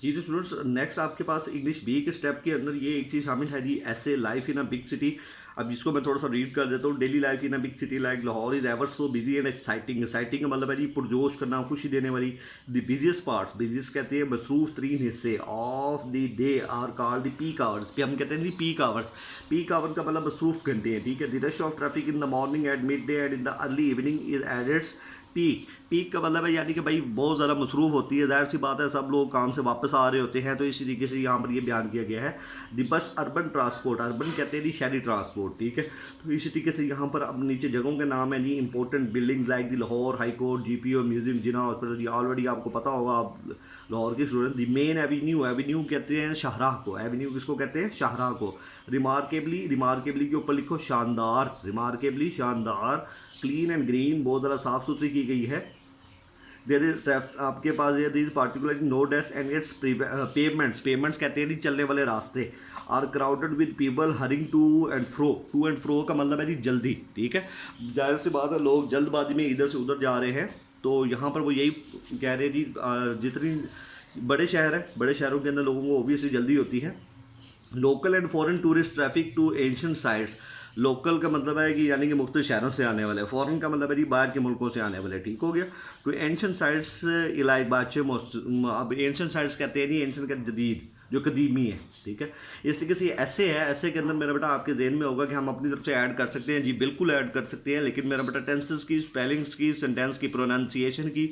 जी तो students, next आपके पास English B के स्टेप के अंदर ये एक चीज़ शामिल है जी, ऐसे life in a big city. अब इसको मैं थोड़ा सा रीड कर देता हूँ। Daily life in a big city like Lahore is ever so busy and exciting. Exciting का मतलब है जी पुरजोश करना, खुशी देने वाली। द बिजिएस्ट पार्ट्स, बिजिएस्ट कहते हैं मसरूफ तरीन हिस्से, of the day are called the peak hours. हम कहते हैं जी पीक आवर्स। पीक आवर का मतलब मसरूफ घंटे हैं, ठीक है। The rush of traffic in the morning at mid day and in the early evening is at its peak. Peak का मतलब है यानी कि भाई बहुत ज़्यादा मसरूफ़ होती है, ज़ाहिर सी बात है, सब लोग काम से वापस आ रहे होते हैं। तो इसी तरीके से यहाँ पर ये बयान किया गया है। दी बस अर्बन ट्रांसपोर्ट, अर्बन कहते हैं जी शहरी ट्रांसपोर्ट, ठीक है। तो इसी तरीके से यहाँ पर अब नीचे जगहों के नाम है जी, important buildings like the Lahore high court, GPO museum, Jinnah hospital. जी ऑलरेडी आपको पता होगा, आप लाहौर के student. The main avenue, avenue कहते हैं शाहराह को। एवेन्यू किसको कहते हैं? शाहराह को। रिमार्केबली, रिमार्केबली के ऊपर लिखो शानदार, रिमार्केबली शानदार। क्लीन एंड ग्रीन, बहुत ज़्यादा साफ़ सुथरी की गई है। देर इज आपके पास ये दिस पार्टिकुलर नो डेस्ट एंड इट्स पेवमेंट्स, पेवमेंट्स कहते हैं जी चलने वाले रास्ते। Are crowded with people hurrying to and fro. To and fro का मतलब है जी जल्दी, ठीक है। जाहिर सी बात है, लोग जल्दबाजी में इधर से उधर जा रहे हैं। तो यहाँ पर वो यही कह रहे हैं जी, जितनी बड़े शहर हैं, बड़े शहरों के अंदर लोगों को ओबियसली जल्दी होती है। Local and foreign tourist traffic to ancient sites. Local का मतलब है कि यानी कि मुख्तलिफ शहरों से आने वाले, फॉरेन का मतलब है जी बाहर के मुल्कों से आने वाले, ठीक हो गया। तो एंशिएंट साइट्स इलाइक बाचे, अब एंशिएंट साइट्स कहते हैं नहीं, एंशिएंट का जदीद जो कदीमी है, ठीक है। इस तरीके से ऐसे है, ऐसे के अंदर मेरा बेटा आपके जहन में होगा कि हम अपनी तरफ से ऐड कर सकते हैं। जी बिल्कुल ऐड कर सकते हैं, लेकिन मेरा बेटा टेंसेस की, स्पेलिंग्स की, सेंटेंस की, प्रोनाउंसिएशन की,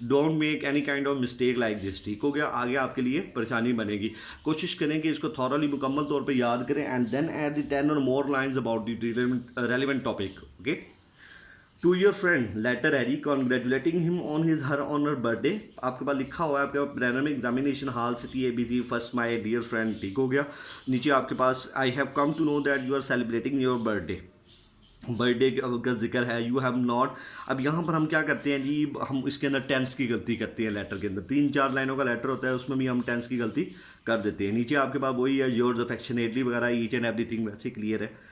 don't make any kind of mistake like this, ठीक हो गया। आगे आपके लिए परेशानी बनेगी। कोशिश करें कि इसको थॉरली मुकम्मल तौर पे याद करें एंड देन ऐड द 10 और more lines about the relevant topic, okay. To your friend letter है जी, congratulating him on his her on her birthday. आपके पास लिखा हुआ है, आपके पास dynamic examination hall city ABC first my dear friend, ठीक हो गया। नीचे आपके पास I have come to know that you are celebrating your birthday, birthday का जिक्र है। You have not. अब यहाँ पर हम क्या करते हैं जी, हम इसके अंदर टेंस की गलती करते हैं। लेटर के अंदर 3-4 लाइनों का लेटर होता है, उसमें भी हम टेंस की गलती कर देते हैं। नीचे आपके पास वही है, योर्स अफेक्शनेटली वगैरह, ईच एंड एवरीथिंग वैसे क्लियर है।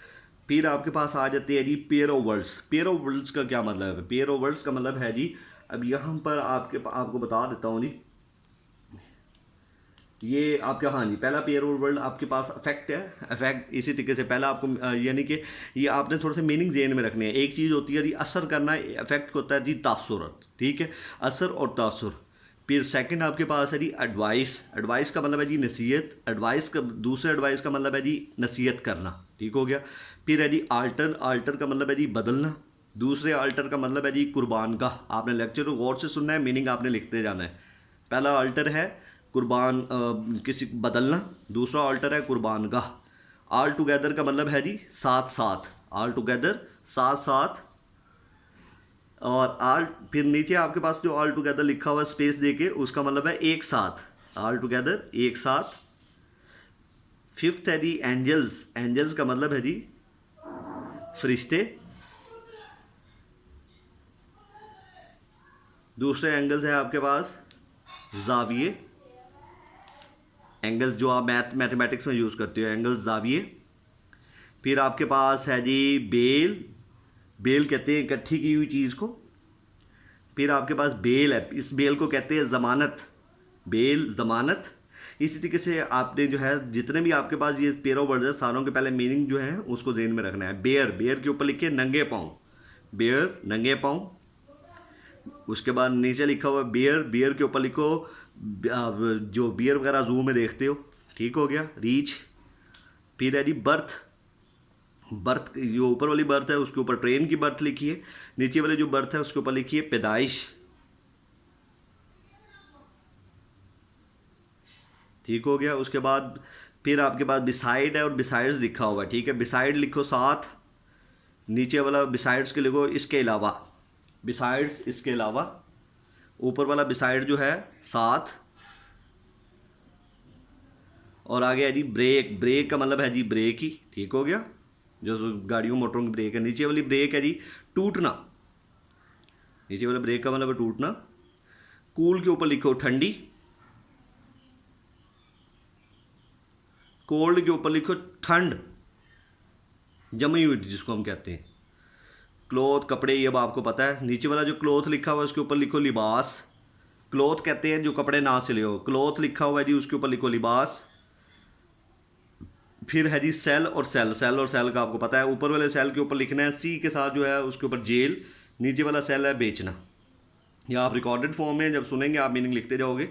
फिर आपके पास आ जाते हैं जी pair of words. Pair of words का क्या मतलब है? पेयर ऑफ वर्ड्स का मतलब है जी, अब यहाँ पर आपको बता देता हूँ जी, ये आपका, हाँ जी, पहला पेयर ऑफ वर्ड आपके पास अफेक्ट है। अफेक्ट इसी तरीके से पहला आपको यानी कि ये आपने थोड़े से मीनिंग जेन में रखने हैं। एक चीज़ होती है जी असर करना, इफेक्ट होता है जी तासुरत, ठीक है, असर और तासुर। फिर सेकंड आपके पास है जी एडवाइस। एडवाइस का मतलब है जी नसीहत। एडवाइस का दूसरे एडवाइस का मतलब है जी नसीहत करना, ठीक हो गया। फिर है जी आल्टर। आल्टर का मतलब है जी बदलना। दूसरे आल्टर का मतलब है जी कुर्बान का। आपने लेक्चर को गौर से सुनना है, मीनिंग आपने लिखते जाना है। पहला अल्टर है कुर्बान, किसी बदलना। दूसरा अल्टर है कुर्बान गाह। ऑल टुगेदर का मतलब है जी साथ साथ, ऑल टुगेदर साथ साथ। और ऑल, फिर नीचे आपके पास जो ऑल टुगेदर लिखा हुआ है स्पेस देके, उसका मतलब है एक साथ, ऑल टुगेदर एक साथ। फिफ्थ है जी एंजल्स। एंजल्स का मतलब है जी फरिश्ते। दूसरे एंगल्स है आपके पास जाविये। एंगल्स जो आप मैथमेटिक्स में यूज़ करते हो, एंगल्स जाविये। फिर आपके पास है जी बेल। बेल कहते हैं इकट्ठी की हुई चीज़ को। फिर आपके पास बेल है, इस बेल को कहते हैं ज़मानत। बेल ज़मानत। इसी तरीके से आपने जो है जितने भी आपके पास ये पेयर ऑफ वर्ड्स है, सारों के पहले मीनिंग जो है उसको ध्यान में रखना है। बेयर, बेयर के ऊपर लिखिए नंगे पाँव, बेयर नंगे पाँव। उसके बाद नीचे लिखा हुआ बियर। बियर के ऊपर लिखो जो बियर वगैरह जू में देखते हो, ठीक हो गया। रीच। फिर है जी बर्थ। बर्थ जो ऊपर वाली बर्थ है उसके ऊपर ट्रेन की बर्थ लिखिए। नीचे वाले जो बर्थ है उसके ऊपर लिखिए पैदाइश, ठीक हो गया। उसके बाद फिर आपके पास बिसाइड है और बिसाइड्स लिखा हुआ है, ठीक है। बिसाइड लिखो साथ, नीचे वाला बिसाइड्स के लिखो इसके अलावा, बिसाइड्स इसके अलावा। ऊपर वाला बिसाइड जो है साथ। और आगे है जी ब्रेक। ब्रेक का मतलब है जी ब्रेक ही, ठीक हो गया, जो गाड़ियों मोटरों की ब्रेक है। नीचे वाली ब्रेक है जी टूटना। नीचे वाला ब्रेक का मतलब है टूटना। कूल के ऊपर लिखो ठंडी। कोल्ड के ऊपर लिखो ठंड, जमी हुई जिसको हम कहते हैं। क्लोथ कपड़े, ये अब आपको पता है। नीचे वाला जो क्लोथ लिखा हुआ है उसके ऊपर लिखो लिबास। क्लॉथ कहते हैं जो कपड़े ना सिले हो, क्लॉथ लिखा हुआ है जी, उसके ऊपर लिखो लिबास। फिर है जी सेल और सेल, सेल और सेल का आपको पता है, ऊपर वाले सेल के ऊपर लिखना है सी के साथ जो है उसके ऊपर जेल, नीचे वाला सेल है बेचना। या आप रिकॉर्डेड फॉर्म में जब सुनेंगे आप मीनिंग लिखते जाओगे।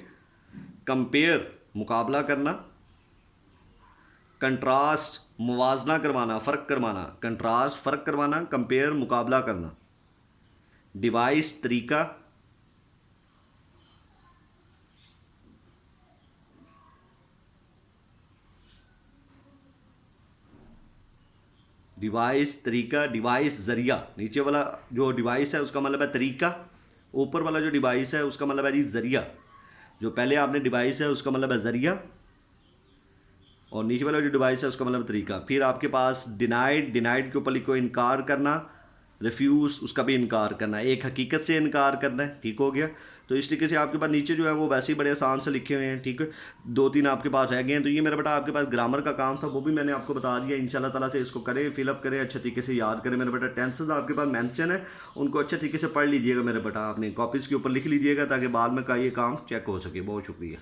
कंपेयर मुकाबला करना, कंट्रास्ट मुवाजना करवाना, फ़र्क करवाना, कंट्रास्ट फ़र्क करवाना, कंपेयर मुकाबला करना। डिवाइस तरीका, डिवाइस तरीका, डिवाइस ज़रिया, नीचे वाला जो डिवाइस है उसका मतलब है तरीका, ऊपर वाला जो डिवाइस है उसका मतलब है जी ज़रिया। जो पहले आपने डिवाइस है उसका मतलब है ज़रिया, और नीचे वाला जो डिवाइस है उसका मतलब तरीका। फिर आपके पास डिनाइड, डिनाइड के ऊपर लिखो इनकार करना, रिफ्यूज़ उसका भी इनकार करना है, एक हकीकत से इनकार करना है, ठीक हो गया। तो इस तरीके से आपके पास नीचे जो है वो वैसे ही बड़े आसान से लिखे हुए हैं, ठीक है। 2-3 आपके पास रह गए हैं। तो ये मेरा बेटा आपके पास ग्रामर का काम था, वो भी मैंने आपको बता दिया। इंशाल्लाह ताला से इसको करें, फिलअप करें, अच्छे तरीके से याद करें मेरा बेटा। टेंसेस आपके पास मेंशन है, उनको अच्छे तरीके से पढ़ लीजिएगा मेरे बेटा, आपने कॉपीज़ के ऊपर लिख लीजिएगा ताकि बाद में का ये काम चेक हो सके। बहुत शुक्रिया।